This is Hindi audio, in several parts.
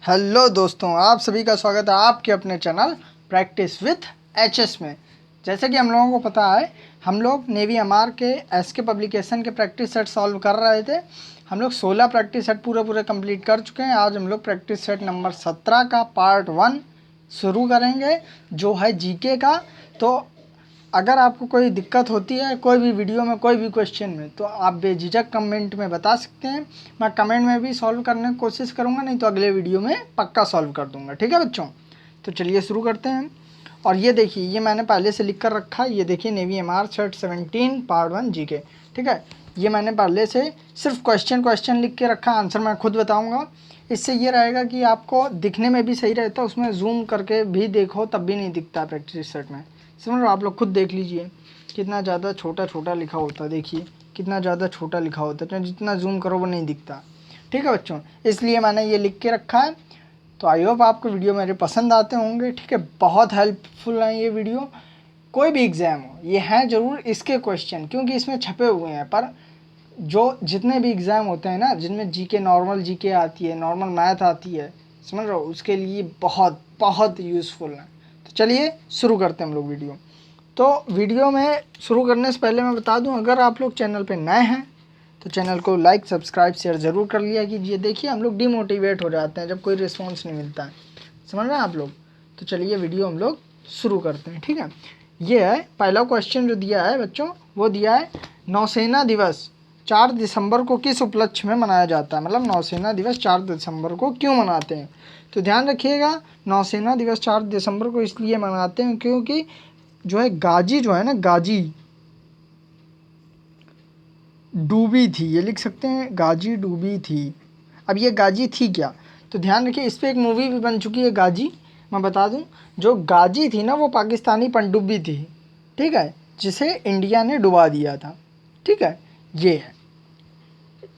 हेलो दोस्तों, आप सभी का स्वागत है आपके अपने चैनल प्रैक्टिस विथ एचएस में। जैसे कि हम लोगों को पता है, हम लोग नेवी एमआर के एसके पब्लिकेशन के प्रैक्टिस सेट सॉल्व कर रहे थे। हम लोग 16 प्रैक्टिस सेट पूरे कंप्लीट कर चुके हैं। आज हम लोग प्रैक्टिस सेट नंबर 17 का पार्ट 1 शुरू करेंगे, जो है जीके का। तो अगर आपको कोई दिक्कत होती है कोई भी वीडियो में, कोई भी क्वेश्चन में, तो आप बेझिझक कमेंट में बता सकते हैं। मैं कमेंट में भी सॉल्व करने की कोशिश करूँगा, नहीं तो अगले वीडियो में पक्का सॉल्व कर दूँगा। ठीक है बच्चों, तो चलिए शुरू करते हैं। और ये देखिए, ये मैंने पहले से लिख कर रखा है। ये देखिए, navy MR set 17 part 1 GK. ठीक है, ये मैंने पहले से सिर्फ क्वेश्चन लिख के रखा, आंसर मैं खुद बताऊँगा। इससे ये रहेगा कि आपको दिखने में भी सही रहता है, उसमें जूम करके भी देखो तब भी नहीं दिखता प्रैक्टिस सेट में। समझ लो, आप लोग खुद देख लीजिए कितना ज़्यादा छोटा लिखा होता है। देखिए कितना ज़्यादा छोटा लिखा होता है, तो जितना जूम करो वो नहीं दिखता। ठीक है बच्चों, इसलिए मैंने ये लिख के रखा है। तो आई होप आपको वीडियो मेरे पसंद आते होंगे। ठीक है, बहुत हेल्पफुल है ये वीडियो। कोई भी एग्ज़ाम हो, ये हैं ज़रूर इसके क्वेश्चन, क्योंकि इसमें छपे हुए हैं। पर जो जितने भी एग्ज़ाम होते हैं ना, जिनमें जीके, नॉर्मल जीके आती है, नॉर्मल मैथ आती है, समझ रहे हो, उसके लिए बहुत बहुत यूज़फुल है। तो चलिए शुरू करते हैं हम लोग वीडियो। तो वीडियो में शुरू करने से पहले मैं बता दूं, अगर आप लोग चैनल पे नए हैं तो चैनल को लाइक, सब्सक्राइब, शेयर ज़रूर कर लिया कीजिए। देखिए, हम लोग डिमोटिवेट हो जाते हैं जब कोई रिस्पॉन्स नहीं मिलता है। समझ रहे हैं आप लोग? तो चलिए वीडियो हम लोग शुरू करते हैं। ठीक है, ये है पहला क्वेश्चन जो दिया है बच्चों, वो दिया है नौसेना दिवस 4 दिसंबर को किस उपलक्ष्य में मनाया जाता है। मतलब नौसेना दिवस 4 दिसंबर को क्यों मनाते हैं। तो ध्यान रखिएगा, नौसेना दिवस 4 दिसंबर को इसलिए मनाते हैं क्योंकि जो है गाजी, जो है ना, गाजी डूबी थी। ये लिख सकते हैं, गाजी डूबी थी। अब ये गाजी थी क्या, तो ध्यान रखिए, इस पर एक मूवी भी बन चुकी है गाजी। मैं बता दूं, जो गाजी थी ना, वो पाकिस्तानी पनडुब्बी थी। ठीक है, जिसे इंडिया ने डुबा दिया था। ठीक है, ये है,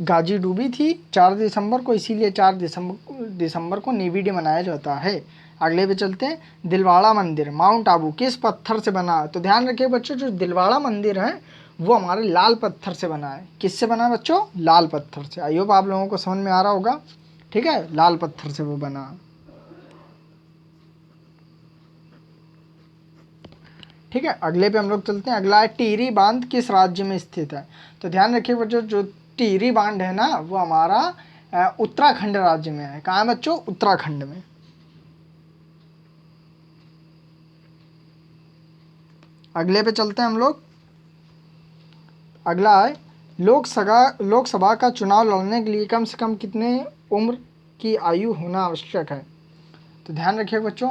गाजी डूबी थी 4 दिसंबर को, इसीलिए 4 दिसंबर को नेवी डे मनाया जाता है। अगले पे चलते हैं, दिलवाड़ा मंदिर माउंट आबू किस पत्थर से बना। तो ध्यान रखिए बच्चों, जो दिलवाड़ा मंदिर है वो हमारे लाल पत्थर से बना है। किससे बना है बच्चों? लाल पत्थर से। आई होप आप लोगों को समझ में आ रहा होगा। ठीक है, लाल पत्थर से वो बना। ठीक है, अगले पे हम लोग चलते हैं। अगला है, टिहरी बांध किस राज्य में स्थित है। तो ध्यान रखिए बच्चों, जो टिहरी बांध है ना, वो हमारा उत्तराखंड राज्य में है। कहाँ है बच्चों? उत्तराखंड में। अगले पे चलते हैं हम लोग। अगला है, लोकसभा का चुनाव लड़ने के लिए कम से कम कितने उम्र की आयु होना आवश्यक है। तो ध्यान रखिए बच्चों,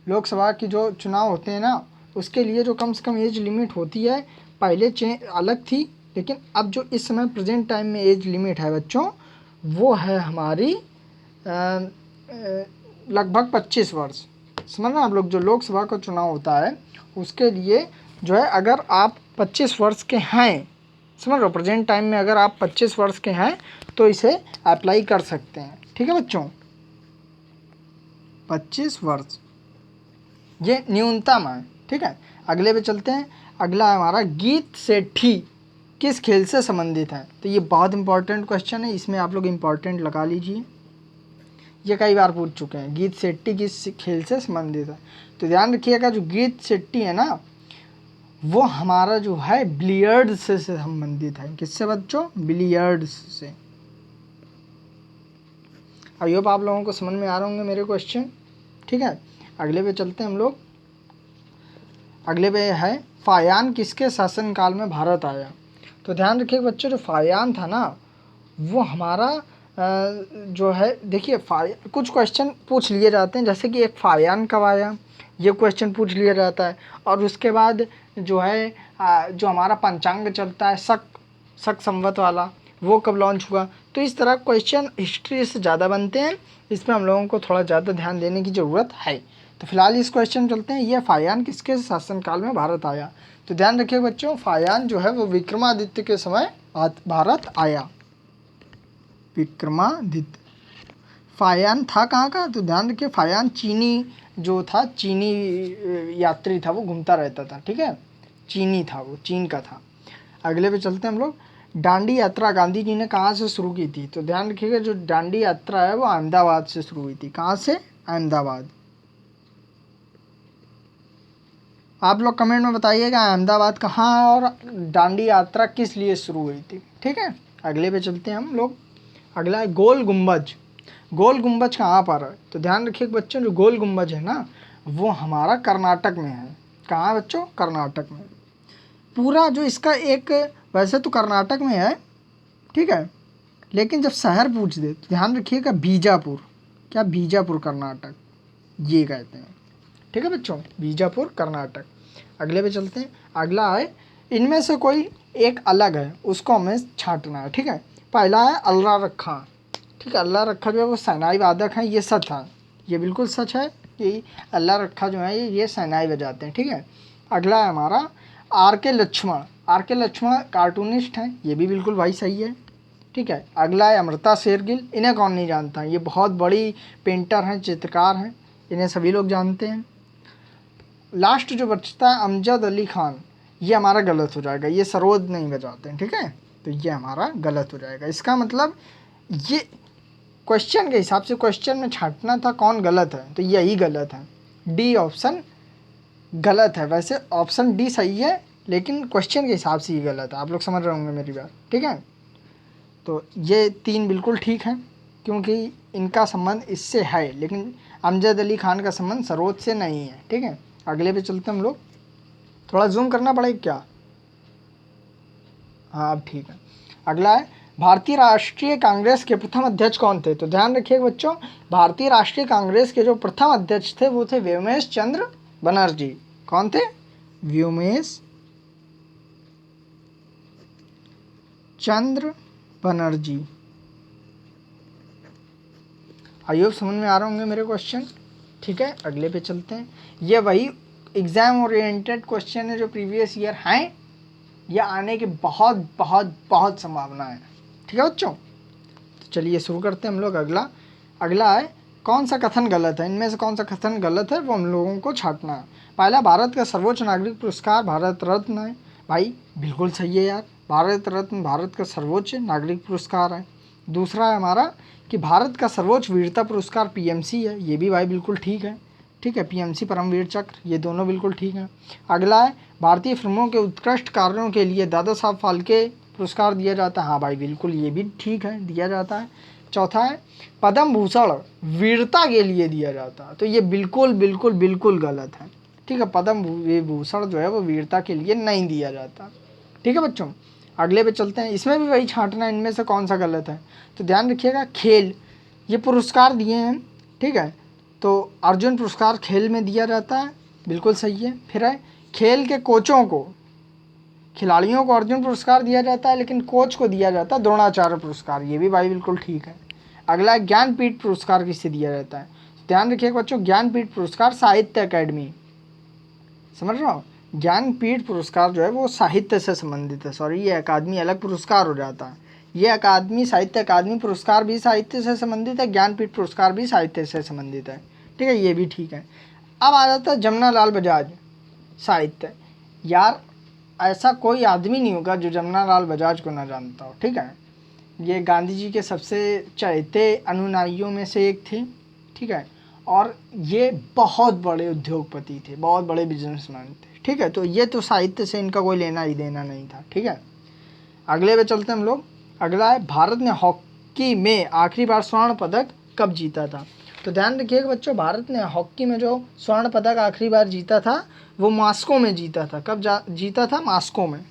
लोकसभा की जो चुनाव होते हैं ना, उसके लिए जो कम से कम एज लिमिट होती है, पहले अलग थी, लेकिन अब जो इस समय प्रेजेंट टाइम में एज लिमिट है बच्चों, वो है हमारी लगभग 25 वर्ष। समझना आप लोग, जो लोकसभा का चुनाव होता है उसके लिए जो है, अगर आप 25 वर्ष के हैं, समझ लो, प्रेजेंट टाइम में अगर आप 25 वर्ष के हैं तो इसे अप्लाई कर सकते हैं। ठीक है बच्चों, 25 वर्ष ये न्यूनतम है। ठीक है, अगले पे चलते हैं। अगला है हमारा, गीत सेठी किस खेल से संबंधित है। तो ये बहुत इंपॉर्टेंट क्वेश्चन है, इसमें आप लोग इंपॉर्टेंट लगा लीजिए। ये कई बार पूछ चुके हैं, गीत सेठी किस खेल से संबंधित है। तो ध्यान रखिएगा, जो गीत सेठी है ना, वो हमारा जो है बिलियर्ड्स से संबंधित है। किससे बच्चों? बिलियर्ड्स से। आई होप आप लोगों को समझ में आ रहे होंगे मेरे क्वेश्चन। ठीक है, अगले पे चलते हैं हम लोग। अगले पे है, फायान किसके शासनकाल में भारत आया। तो ध्यान रखिए बच्चों, जो फायान था ना, वो हमारा जो है, देखिए कुछ क्वेश्चन पूछ लिए जाते हैं, जैसे कि एक फायान कब आया, ये क्वेश्चन पूछ लिया जाता है। और उसके बाद जो है जो हमारा पंचांग चलता है, शक संवत वाला, वो कब लॉन्च हुआ। तो इस तरह क्वेश्चन हिस्ट्री से ज़्यादा बनते हैं, इसमें हम लोगों को थोड़ा ज़्यादा ध्यान देने की ज़रूरत है। तो फिलहाल इस क्वेश्चन चलते हैं, ये फायान किसके शासनकाल में भारत आया। तो ध्यान रखिए बच्चों, फायान जो है वो विक्रमादित्य के समय भारत आया। विक्रमादित्य। फायान था कहाँ का, तो ध्यान रखिए, फायान चीनी जो था, चीनी यात्री था, वो घूमता रहता था। ठीक है, चीनी था, वो चीन का था। अगले पे चलते हैं हम लोग। दांडी यात्रा गांधी जी ने कहाँ से शुरू की थी? तो ध्यान रखिएगा, जो दांडी यात्रा है वो अहमदाबाद से शुरू हुई थी। कहाँ से? अहमदाबाद। आप लोग कमेंट में बताइएगा अहमदाबाद कहाँ है और दांडी यात्रा किस लिए शुरू हुई थी। ठीक है, अगले पे चलते हैं हम लोग। अगला है गोल गुम्बज। गोल गुम्बज कहाँ पर है? तो ध्यान रखिए बच्चों, जो गोल गुम्बज है ना वो हमारा कर्नाटक में है। कहाँ है बच्चों? कर्नाटक में। पूरा जो इसका एक, वैसे तो कर्नाटक में है, ठीक है, लेकिन जब शहर पूछ दे तो ध्यान रखिएगा बीजापुर। क्या? बीजापुर कर्नाटक ये कहते हैं। ठीक है बच्चों, बीजापुर कर्नाटक। अगले पे चलते हैं। अगला है इनमें से कोई एक अलग है, उसको हमें छांटना है। ठीक है, पहला है अल्लाह रखा। ठीक है, अल्लाह रखा जो है वो शहनाई वादक है, ये सच है, ये बिल्कुल सच है कि अल्लाह रखा जो है ये शहनाई बजाते हैं। ठीक है, अगला है हमारा आर के लक्ष्मण। आर के लक्ष्मण कार्टूनिस्ट हैं, ये भी बिल्कुल भाई सही है। ठीक है, अगला है अमृता शेरगिल। इन्हें कौन नहीं जानता, ये बहुत बड़ी पेंटर हैं, चित्रकार हैं, इन्हें सभी लोग जानते हैं। लास्ट जो बचता है अमजद अली खान, ये हमारा गलत हो जाएगा, ये सरोद नहीं बजाते हैं। ठीक है, तो ये हमारा गलत हो जाएगा। इसका मतलब ये क्वेश्चन के हिसाब से क्वेश्चन में छांटना था कौन गलत है, तो यही गलत है। डी ऑप्शन गलत है। वैसे ऑप्शन डी सही है, लेकिन क्वेश्चन के हिसाब से ही गलत है। आप लोग समझ रहे होंगे मेरी बात। ठीक है, तो ये तीन बिल्कुल ठीक हैं, क्योंकि इनका संबंध इससे है, लेकिन अमजद अली खान का संबंध सरोद से नहीं है। ठीक है, अगले पे चलते हम लोग। थोड़ा जूम करना पड़ेगा क्या? हाँ अब ठीक है। अगला है भारतीय राष्ट्रीय कांग्रेस के प्रथम अध्यक्ष कौन थे? तो ध्यान रखिएगा बच्चों, भारतीय राष्ट्रीय कांग्रेस के जो प्रथम अध्यक्ष थे वो थे व्योमेश चंद्र बनर्जी। कौन थे? व्योमेश चंद्र बनर्जी। आई होप समझ में आ रहे होंगे मेरे क्वेश्चन। ठीक है, अगले पे चलते हैं। ये वही एग्जाम ओरिएंटेड क्वेश्चन है जो प्रीवियस ईयर हैं, या आने की बहुत बहुत बहुत संभावना है। ठीक है बच्चों, तो चलिए शुरू करते हैं हम लोग। अगला है कौन सा कथन गलत है? इनमें से कौन सा कथन गलत है वो हम लोगों को छांटना है। पहला, भारत का सर्वोच्च नागरिक पुरस्कार भारत रत्न है। भाई बिल्कुल सही है यार, भारत रत्न भारत का सर्वोच्च नागरिक पुरस्कार है। दूसरा है हमारा कि भारत का सर्वोच्च वीरता पुरस्कार पीएमसी है, ये भी भाई बिल्कुल ठीक है। ठीक है, पीएमसी परमवीर चक्र, ये दोनों बिल्कुल ठीक हैं। अगला है भारतीय फिल्मों के उत्कृष्ट कार्यों के लिए दादा साहब फाल्के पुरस्कार दिया जाता है। हाँ भाई बिल्कुल, ये भी ठीक है, दिया जाता है। चौथा है पद्म भूषण वीरता के लिए दिया जाता है, तो ये बिल्कुल बिल्कुल बिल्कुल गलत है। ठीक है, पद्म भूषण जो है वो वीरता के लिए नहीं दिया जाता। ठीक है बच्चों, अगले पे चलते हैं। इसमें भी वही छांटना, इनमें से कौन सा गलत है। तो ध्यान रखिएगा, खेल ये पुरस्कार दिए हैं। ठीक है, तो अर्जुन पुरस्कार खेल में दिया जाता है, बिल्कुल सही है। फिर है खेल के कोचों को, खिलाड़ियों को अर्जुन पुरस्कार दिया जाता है, लेकिन कोच को दिया जाता है द्रोणाचार्य पुरस्कार, ये भी भाई बिल्कुल ठीक है। अगला ज्ञानपीठ पुरस्कार किसे दिया जाता है? ध्यान रखिएगा बच्चों, ज्ञानपीठ पुरस्कार साहित्य अकेडमी, समझ रहे हो, ज्ञानपीठ पुरस्कार जो है वो साहित्य से संबंधित है। सॉरी, ये अकादमी अलग पुरस्कार हो जाता है। ये अकादमी साहित्य अकादमी पुरस्कार भी साहित्य से संबंधित है, ज्ञानपीठ पुरस्कार भी साहित्य से संबंधित है। ठीक है, ये भी ठीक है। अब आ जाता है जमुना लाल बजाज साहित्य। यार ऐसा कोई आदमी नहीं होगा जो जमुना लाल बजाज को ना जानता हो। ठीक है, ये गांधी जी के सबसे चहेते अनुयायियों में से एक थे। ठीक है, और ये बहुत बड़े उद्योगपति थे, बहुत बड़े बिजनेसमैन थे। ठीक है, तो ये तो साहित्य से इनका कोई लेना ही देना नहीं था। ठीक है, अगले पे चलते हैं हम लोग। अगला है भारत ने हॉकी में आखिरी बार स्वर्ण पदक कब जीता था? तो ध्यान रखिएगा बच्चों, भारत ने हॉकी में जो स्वर्ण पदक आखिरी बार जीता था वो मॉस्को में जीता था। कब जीता था? मॉस्को में।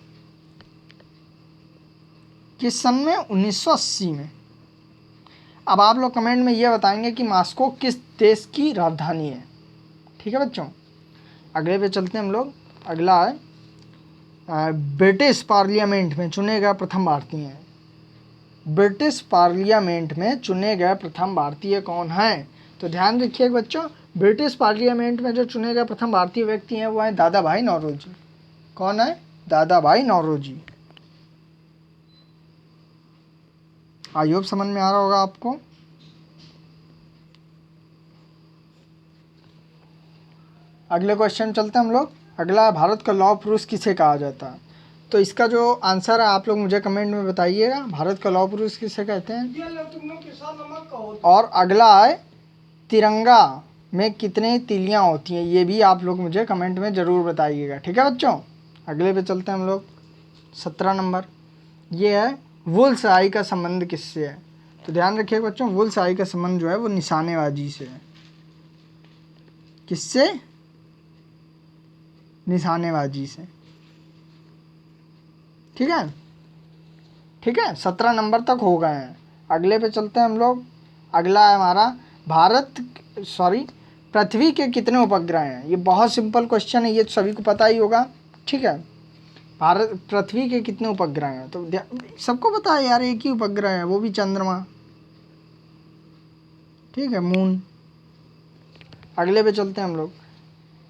किस सन में? 1980 में। अब आप लोग कमेंट में ये बताएंगे कि मॉस्को किस देश की राजधानी है। ठीक है बच्चों, अगले पे चलते हैं हम लोग। अगला है ब्रिटिश पार्लियामेंट में चुने गए प्रथम भारतीय हैं। ब्रिटिश पार्लियामेंट में चुने गए प्रथम भारतीय कौन हैं? तो ध्यान रखिएगा बच्चों, ब्रिटिश पार्लियामेंट में जो चुने गए प्रथम भारतीय व्यक्ति हैं वो हैं दादा भाई नौरोजी। कौन है? दादा भाई नौरोजी। आई होप समझ में आ रहा होगा आपको। अगले क्वेश्चन चलते हैं हम लोग। अगला, भारत का लौह पुरुष किसे कहा जाता है? तो इसका जो आंसर है आप लोग मुझे कमेंट में बताइएगा। भारत का लौह पुरुष किसे कहते हैं। और अगला है तिरंगा में कितने तिलियां होती हैं, ये भी आप लोग मुझे कमेंट में ज़रूर बताइएगा। ठीक है बच्चों, अगले पे चलते हैं हम लोग। 17 नंबर ये है वुल स्याही का संबंध किससे है। तो ध्यान रखिएगा बच्चों, वुल स्याही का संबंध जो है वो निशानेबाजी से है। किससे? निशानेबाजी से। ठीक है, ठीक है, 17 नंबर तक हो गए हैं। अगले पे चलते हैं हम लोग। अगला है हमारा पृथ्वी के कितने उपग्रह हैं। ये बहुत सिंपल क्वेश्चन है, ये सभी को पता ही होगा। ठीक है, पृथ्वी के कितने उपग्रह हैं, तो सबको पता है यार, एक ही उपग्रह है, वो भी चंद्रमा। ठीक है, मून। अगले पे चलते हैं हम लोग।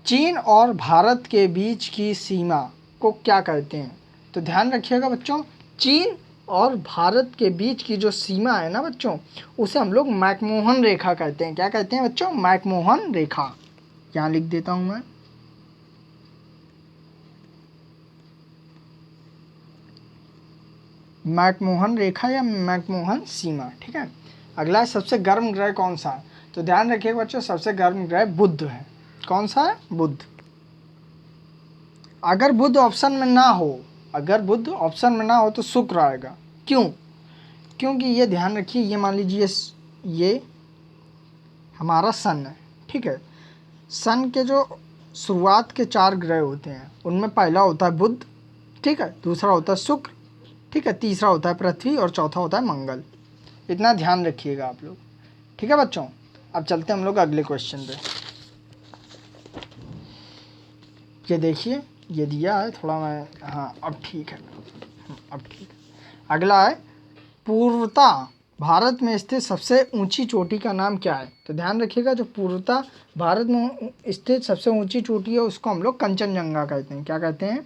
चीन और भारत के बीच की सीमा को क्या कहते हैं। तो ध्यान रखिएगा बच्चों, चीन और भारत के बीच की जो सीमा है ना बच्चों, उसे हम लोग मैकमोहन रेखा कहते हैं। क्या कहते हैं बच्चों? मैकमोहन रेखा। यहाँ लिख देता हूँ मैं। मैकमोहन रेखा या मैकमोहन सीमा। ठीक है, अगला है सबसे गर्म ग्रह कौन सा है। तो ध्यान रखिएगा बच्चों, सबसे गर्म ग्रह बुध है। कौन सा है? बुध। अगर बुध ऑप्शन में ना हो, अगर बुध ऑप्शन में ना हो तो शुक्र आएगा। क्यों? क्योंकि ये ध्यान रखिए, ये मान लीजिए ये हमारा सन है। ठीक है, सन के जो शुरुआत के 4 ग्रह होते हैं उनमें पहला होता है बुध। ठीक है, दूसरा होता है शुक्र। ठीक है, तीसरा होता है पृथ्वी और चौथा होता है मंगल। इतना ध्यान रखिएगा आप लोग। ठीक है बच्चों, अब चलते हैं हम लोग अगले क्वेश्चन पे। ये देखिए, ये दिया है थोड़ा, मैं हाँ अब ठीक है, अब ठीक है। अगला है पूर्वता भारत में स्थित सबसे ऊंची चोटी का नाम क्या है। तो ध्यान रखिएगा, जो पूर्वता भारत में स्थित सबसे ऊंची चोटी है उसको हम लोग कंचनजंगा कहते हैं। क्या कहते हैं?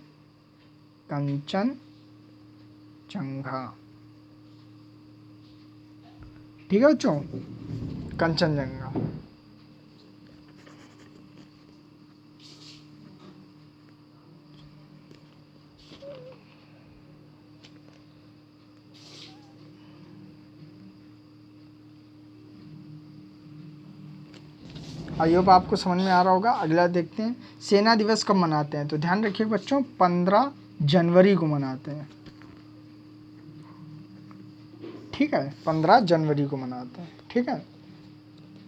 कंचनजंगा। ठीक है बच्चों, कंचनजंगा। आई होप आपको समझ में आ रहा होगा। अगला देखते हैं, सेना दिवस कब मनाते हैं। तो ध्यान रखिए बच्चों, 15 जनवरी को मनाते हैं। ठीक है, 15 जनवरी को मनाते हैं। ठीक है,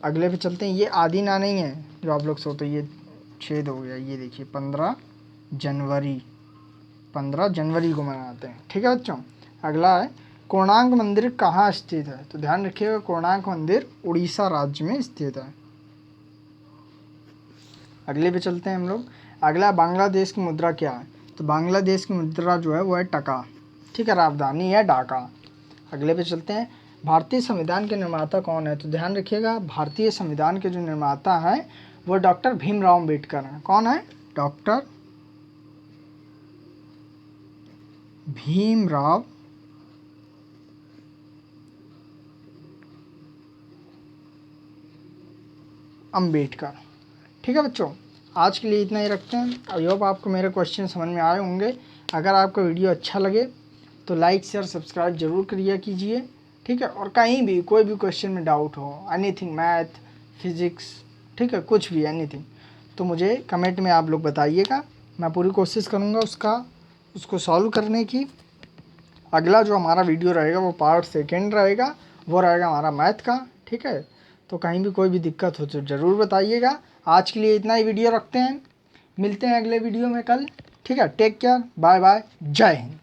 अगले पे चलते हैं। ये आदि ना नहीं है जो आप लोग सोचते, ये छेद हो गया। ये देखिए 15 जनवरी, 15 जनवरी को मनाते हैं। ठीक है बच्चों, अगला है कोणार्क मंदिर कहाँ स्थित है। तो ध्यान रखिएगा, कोणार्क मंदिर उड़ीसा राज्य में स्थित है। अगले पे चलते हैं हम लोग। अगला, बांग्लादेश की मुद्रा क्या है। तो बांग्लादेश की मुद्रा जो है वो है टका। ठीक है, राजधानी है ढाका। अगले पे चलते हैं, भारतीय संविधान के निर्माता कौन है। तो ध्यान रखिएगा, भारतीय संविधान के जो निर्माता हैं वो डॉक्टर भीमराव अम्बेडकर हैं। कौन है? डॉक्टर भीमराव अम्बेडकर। ठीक है बच्चों, आज के लिए इतना ही रखते हैं। आई होप आपको मेरे क्वेश्चन समझ में आए होंगे। अगर आपको वीडियो अच्छा लगे तो लाइक शेयर सब्सक्राइब जरूर करिए कीजिए। ठीक है, और कहीं भी कोई भी क्वेश्चन में डाउट हो, एनीथिंग, मैथ, फिजिक्स, ठीक है, कुछ भी एनीथिंग, तो मुझे कमेंट में आप लोग बताइएगा। मैं पूरी कोशिश करूँगा उसको सॉल्व करने की। अगला जो हमारा वीडियो रहेगा वो पार्ट 2 रहेगा, वो रहेगा हमारा मैथ का। ठीक है, तो कहीं भी कोई भी दिक्कत हो तो ज़रूर बताइएगा। आज के लिए इतना ही वीडियो रखते हैं, मिलते हैं अगले वीडियो में कल। ठीक है, टेक केयर, बाय बाय, जय हिंद।